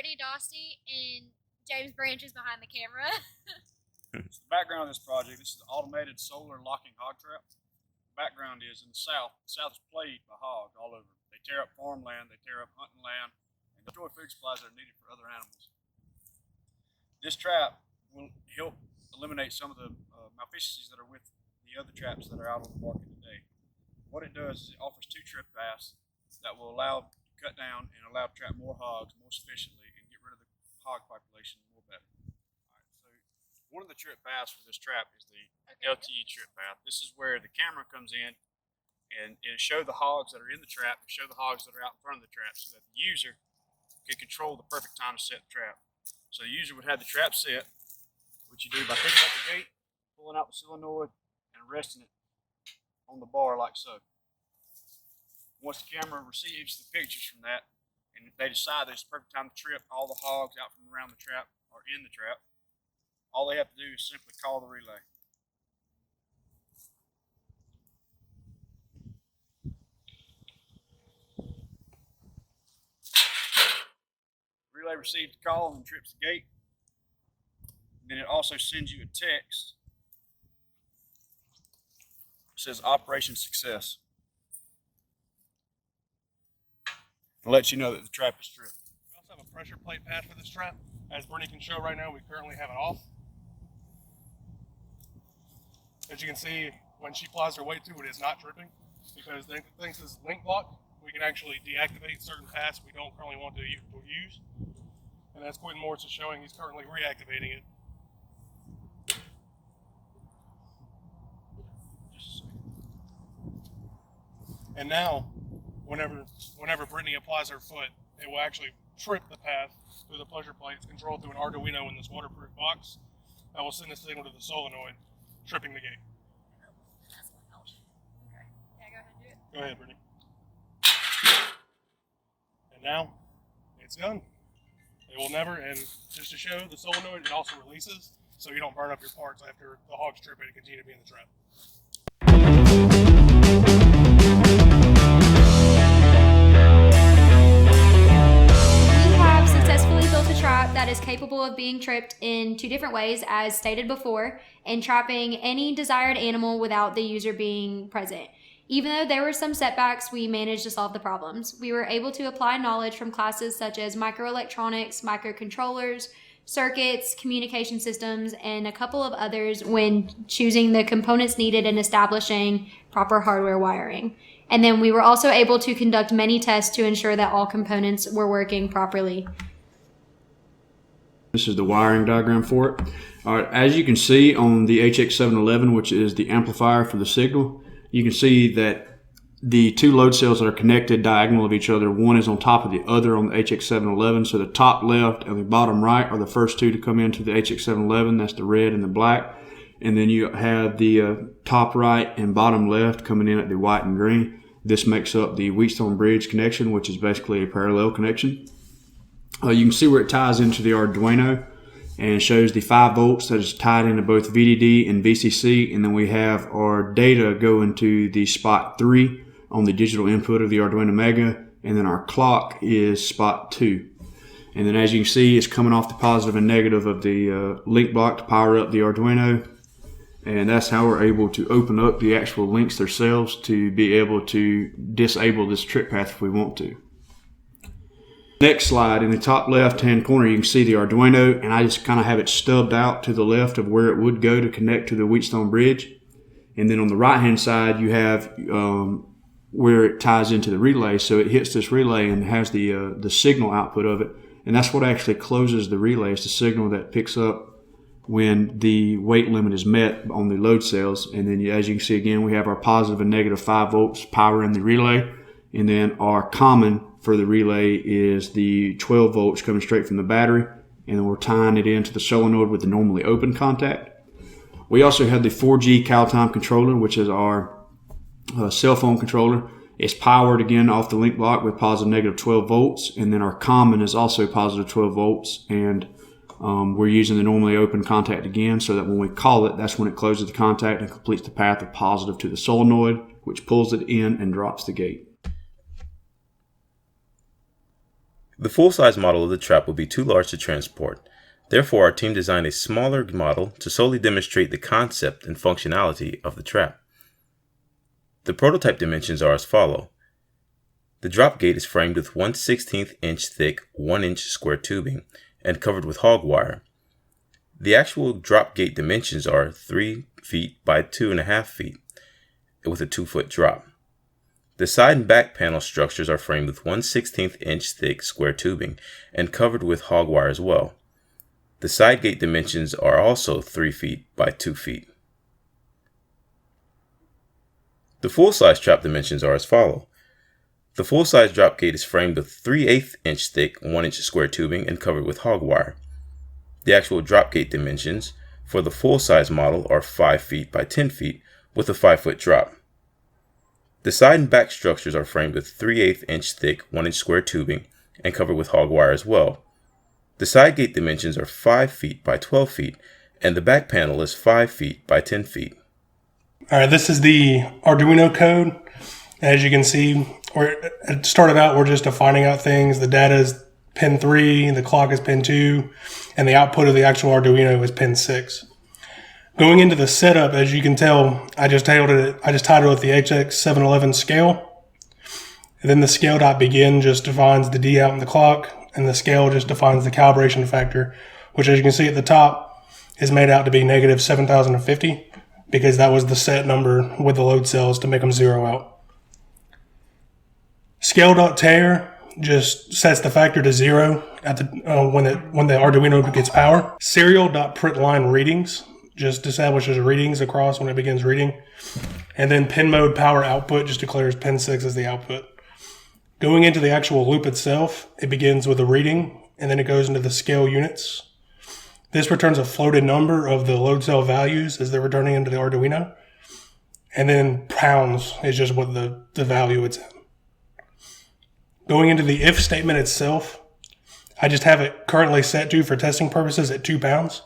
Brittany Dostey, and James Branch is behind the camera. So the background of this project, this is an automated solar locking hog trap. The background is in the south is plagued by hogs all over. They tear up farmland, they tear up hunting land, and destroy food supplies that are needed for other animals. This trap will help eliminate some of the malfeasiencies that are with the other traps that are out on the market today. What it does is it offers 2 trip paths that will allow to cut down and allow to trap more hogs more sufficiently and get rid of the hog population more better. All right, so one of the trip paths for this trap is the LTE trip path. This is where the camera comes in and it'll show the hogs that are in the trap and show the hogs that are out in front of the trap so that the user can control the perfect time to set the trap. So the user would have the trap set, which you do by picking up the gate, pulling out the solenoid, and resting it on the bar like so. Once the camera receives the pictures from that, and if they decide that it's the perfect time to trip all the hogs out from around the trap or in the trap, all they have to do is simply call the relay. The relay receives the call and trips the gate. Then it also sends you a text. It says Operation Success. It lets you know that the trap is tripped. We also have a pressure plate pad for this trap. As Brittany can show right now, we currently have it off. As you can see, when she applies her weight to it, it's not tripping because thanks to this link block, we can actually deactivate certain paths we don't currently want to use. And as Quentin Morris is showing, he's currently reactivating it. And now, whenever Brittany applies her foot, it will actually trip the path through the pressure plate. It's controlled through an Arduino in this waterproof box that will send a signal to the solenoid, tripping the gate. Okay. Yeah, go ahead and do it. Go ahead, Brittany. And now, it's done. It will never, and just to show the solenoid, it also releases, so you don't burn up your parts after the hogs trip it and continue to be in the trap. That is capable of being tripped in 2 different ways, as stated before, and trapping any desired animal without the user being present. Even though there were some setbacks, we managed to solve the problems. We were able to apply knowledge from classes such as microelectronics, microcontrollers, circuits, communication systems, and a couple of others when choosing the components needed and establishing proper hardware wiring. And then we were also able to conduct many tests to ensure that all components were working properly. This is the wiring diagram for it. All right, as you can see on the HX711, which is the amplifier for the signal, you can see that the 2 load cells that are connected diagonal of each other, one is on top of the other on the HX711. So the top left and the bottom right are the first 2 to come into the HX711. That's the red and the black. And then you have the top right and bottom left coming in at the white and green. This makes up the Wheatstone Bridge connection, which is basically a parallel connection. You can see where it ties into the Arduino and shows the 5 volts that is tied into both VDD and VCC, and then we have our data go into the spot 3 on the digital input of the Arduino Mega, and then our clock is spot 2. And then as you can see, it's coming off the positive and negative of the link block to power up the Arduino, and that's how we're able to open up the actual links themselves to be able to disable this trip path if we want to. Next slide, in the top left hand corner you can see the Arduino, and I just kind of have it stubbed out to the left of where it would go to connect to the Wheatstone Bridge. And then on the right hand side you have where it ties into the relay, so it hits this relay and has the signal output of it, and that's what actually closes the relay. It's the signal that picks up when the weight limit is met on the load cells. And then as you can see again, we have our positive and negative 5 volts powering the relay, and then our common for the relay is the 12 volts coming straight from the battery, and then we're tying it into the solenoid with the normally open contact. We also have the 4G CalTime controller, which is our cell phone controller. It's powered again off the link block with positive negative 12 volts, and then our common is also positive 12 volts, and we're using the normally open contact again, so that when we call it, that's when it closes the contact and completes the path of positive to the solenoid, which pulls it in and drops the gate. The full-size model of the trap would be too large to transport. Therefore, our team designed a smaller model to solely demonstrate the concept and functionality of the trap. The prototype dimensions are as follows. The drop gate is framed with 1/16 inch thick 1 inch square tubing and covered with hog wire. The actual drop gate dimensions are 3 feet by 2.5 feet with a 2-foot drop. The side and back panel structures are framed with 1/16 inch thick square tubing and covered with hog wire as well. The side gate dimensions are also 3 feet by 2 feet. The full-size trap dimensions are as follows. The full-size drop gate is framed with 3/8 inch thick 1 inch square tubing and covered with hog wire. The actual drop gate dimensions for the full-size model are 5 feet by 10 feet with a 5-foot drop. The side and back structures are framed with 3/8 inch thick 1 inch square tubing and covered with hog wire as well. The side gate dimensions are 5 feet by 12 feet and the back panel is 5 feet by 10 feet. All right, this is the Arduino code. As you can see, it started out, we're just defining out things. The data is pin 3, the clock is pin 2, and the output of the actual Arduino is pin 6. Going into the setup, as you can tell, I just titled it the HX711 scale. And then the scale.begin just defines the D out in the clock, and the scale just defines the calibration factor, which, as you can see at the top, is made out to be negative 7,050, because that was the set number with the load cells to make them zero out. Scale.tare just sets the factor to 0 at the when the Arduino gets power. Serial.println readings just establishes readings across when it begins reading. And then pin mode power output just declares pin 6 as the output. Going into the actual loop itself, it begins with a reading, and then it goes into the scale units. This returns a floated number of the load cell values as they're returning into the Arduino. And then pounds is just what the value it's in. Going into the if statement itself, I just have it currently set to, for testing purposes, at 2 pounds.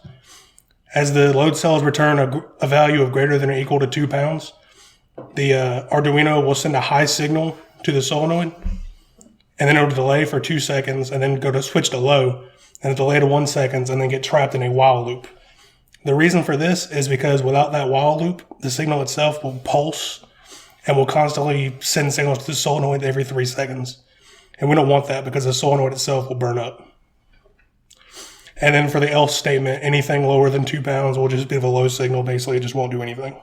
As the load cells return a value of greater than or equal to 2 pounds, the Arduino will send a high signal to the solenoid, and then it'll delay for 2 seconds, and then go to switch to low, and it'll delay to 1 second, and then get trapped in a while loop. The reason for this is because without that while loop, the signal itself will pulse and will constantly send signals to the solenoid every 3 seconds. And we don't want that because the solenoid itself will burn up. And then for the else statement, anything lower than 2 pounds will just give a low signal. Basically, it just won't do anything.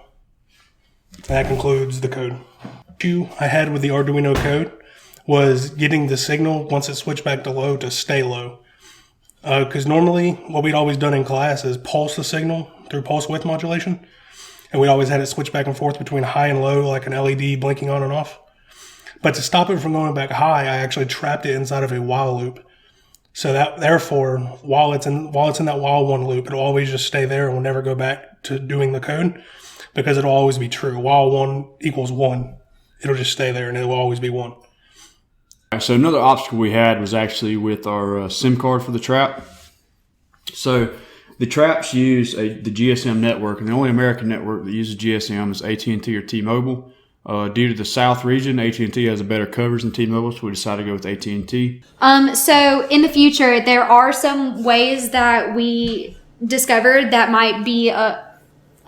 And that concludes the code. The issue I had with the Arduino code was getting the signal, once it switched back to low, to stay low. Because normally, what we'd always done in class is pulse the signal through pulse width modulation. And we always had it switch back and forth between high and low, like an LED blinking on and off. But to stop it from going back high, I actually trapped it inside of a while loop. So that, therefore, while it's in that while one loop, it'll always just stay there and will never go back to doing the code, because it'll always be true. While 1 equals 1, it'll just stay there and it will always be 1. So another obstacle we had was actually with our SIM card for the trap. So the traps use the GSM network, and the only American network that uses GSM is AT&T or T-Mobile. Due to the South region, AT&T has a better coverage than T-Mobile, so we decided to go with AT&T. So in the future, there are some ways that we discovered that might be a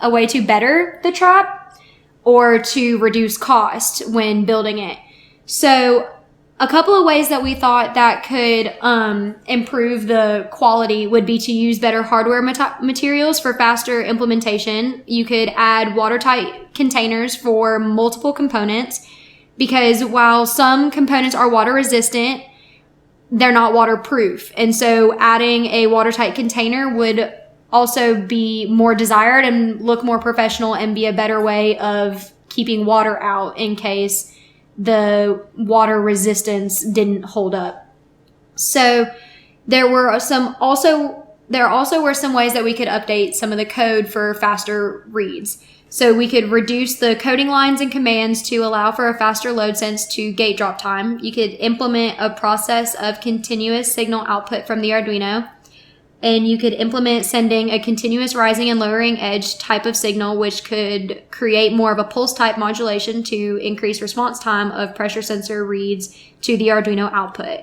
way to better the trap or to reduce cost when building it. So a couple of ways that we thought that could improve the quality would be to use better hardware materials for faster implementation. You could add watertight containers for multiple components, because while some components are water resistant, they're not waterproof. And so adding a watertight container would also be more desired and look more professional and be a better way of keeping water out in case the water resistance didn't hold up. So there also were some ways that we could update some of the code for faster reads. So we could reduce the coding lines and commands to allow for a faster load sense to gate drop time. You could implement a process of continuous signal output from the Arduino. And you could implement sending a continuous rising and lowering edge type of signal, which could create more of a pulse type modulation to increase response time of pressure sensor reads to the Arduino output.